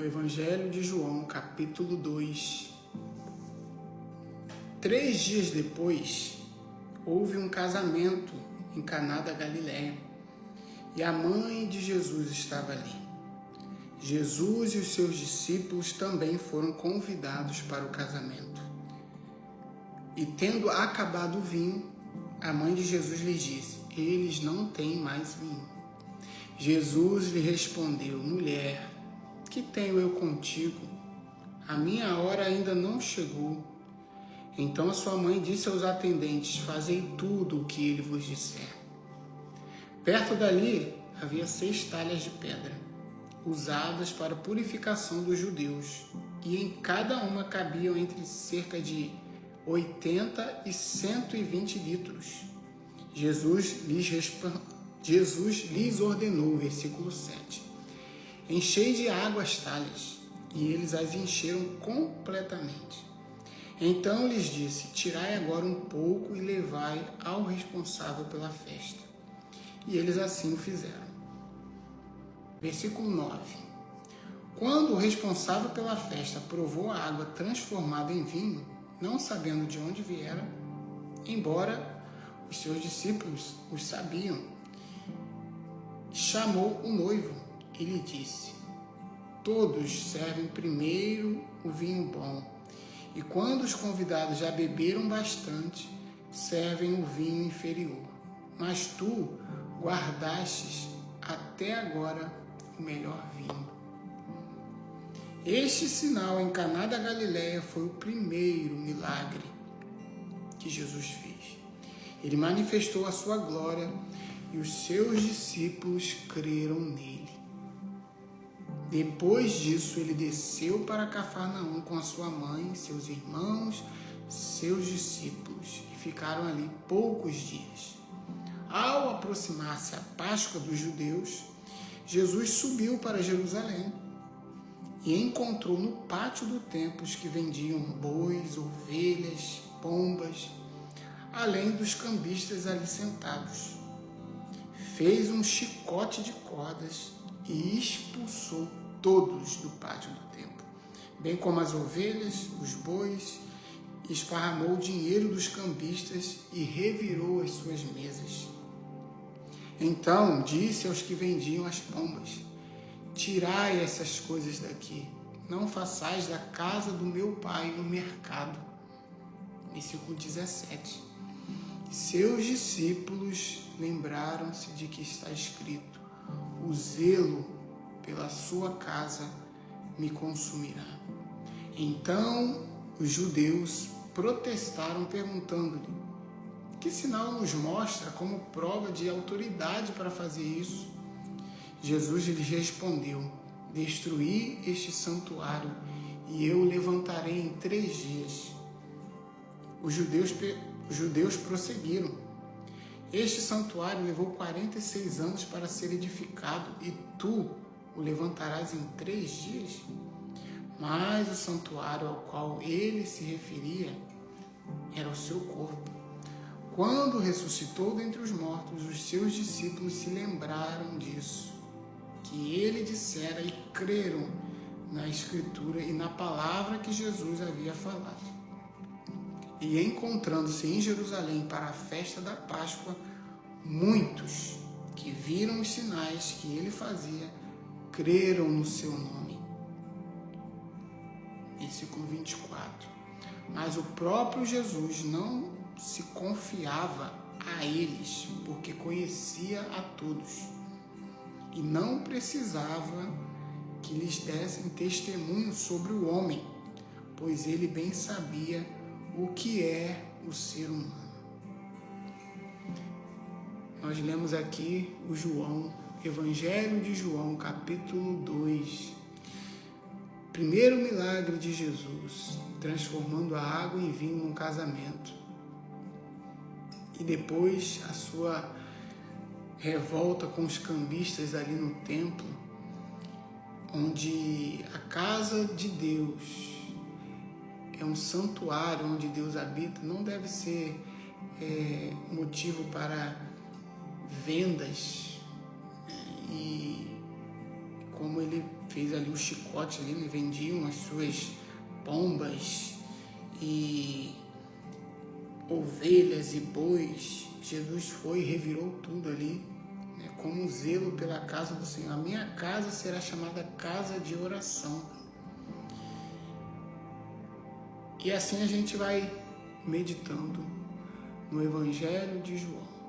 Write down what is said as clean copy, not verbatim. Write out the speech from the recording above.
do Evangelho de João, capítulo 2. 3 dias depois, houve um casamento em Caná da Galileia, e a mãe de Jesus estava ali. Jesus e os seus discípulos também foram convidados para o casamento. E tendo acabado o vinho, a mãe de Jesus lhes disse: eles não têm mais vinho. Jesus lhe respondeu: mulher, que tenho eu contigo? A minha hora ainda não chegou. Então a sua mãe disse aos atendentes: fazei tudo o que ele vos disser. Perto dali havia 6 talhas de pedra, usadas para a purificação dos judeus, e em cada uma cabiam entre cerca de 80 e 120 litros. Jesus lhes ordenou, versículo 7, enchei de água as talhas, e eles as encheram completamente. Então lhes disse: tirai agora um pouco e levai ao responsável pela festa. E eles assim o fizeram. Versículo 9. Quando o responsável pela festa provou a água transformada em vinho, não sabendo de onde viera, embora os seus discípulos os sabiam, chamou o noivo e lhe disse: todos servem primeiro o vinho bom, e quando os convidados já beberam bastante, servem o vinho inferior. Mas tu guardastes até agora o melhor vinho. Este sinal em Caná da Galileia foi o primeiro milagre que Jesus fez. Ele manifestou a sua glória e os seus discípulos creram nele. Depois disso, ele desceu para Cafarnaum com a sua mãe, seus irmãos, seus discípulos, e ficaram ali poucos dias. Ao aproximar-se a Páscoa dos judeus, Jesus subiu para Jerusalém e encontrou no pátio do templo os que vendiam bois, ovelhas, pombas, além dos cambistas ali sentados. Fez um chicote de cordas e expulsou todos do pátio do templo, bem como as ovelhas, os bois, esparramou o dinheiro dos cambistas e revirou as suas mesas. Então disse aos que vendiam as pombas: tirai essas coisas daqui, não façais da casa do meu pai um mercado. Versículo 17. Seus discípulos lembraram-se de que está escrito: o zelo pela sua casa me consumirá. Então os judeus protestaram, perguntando-lhe: que sinal nos mostra como prova de autoridade para fazer isso? Jesus lhes respondeu: destruí este santuário e eu o levantarei em 3 dias. Os judeus prosseguiram: este santuário levou 46 anos para ser edificado e tu o levantarás em 3 dias? Mas o santuário ao qual ele se referia era o seu corpo. Quando ressuscitou dentre os mortos, os seus discípulos se lembraram disso, que ele dissera, e creram na Escritura e na palavra que Jesus havia falado. E encontrando-se em Jerusalém para a festa da Páscoa, muitos que viram os sinais que ele fazia, creram no seu nome. Versículo 24. Mas o próprio Jesus não se confiava a eles, porque conhecia a todos, e não precisava que lhes dessem testemunho sobre o homem, pois ele bem sabia o que é o ser humano. Nós lemos aqui o Evangelho de João, capítulo 2. Primeiro milagre de Jesus, transformando a água em vinho num casamento. E depois a sua revolta com os cambistas ali no templo, onde a casa de Deus é um santuário onde Deus habita, não deve ser motivo para vendas. E como ele fez ali o chicote ali, né? Vendiam as suas pombas e ovelhas e bois. Jesus foi e revirou tudo ali, né? Como um zelo pela casa do Senhor. A minha casa será chamada casa de oração. E assim a gente vai meditando no Evangelho de João.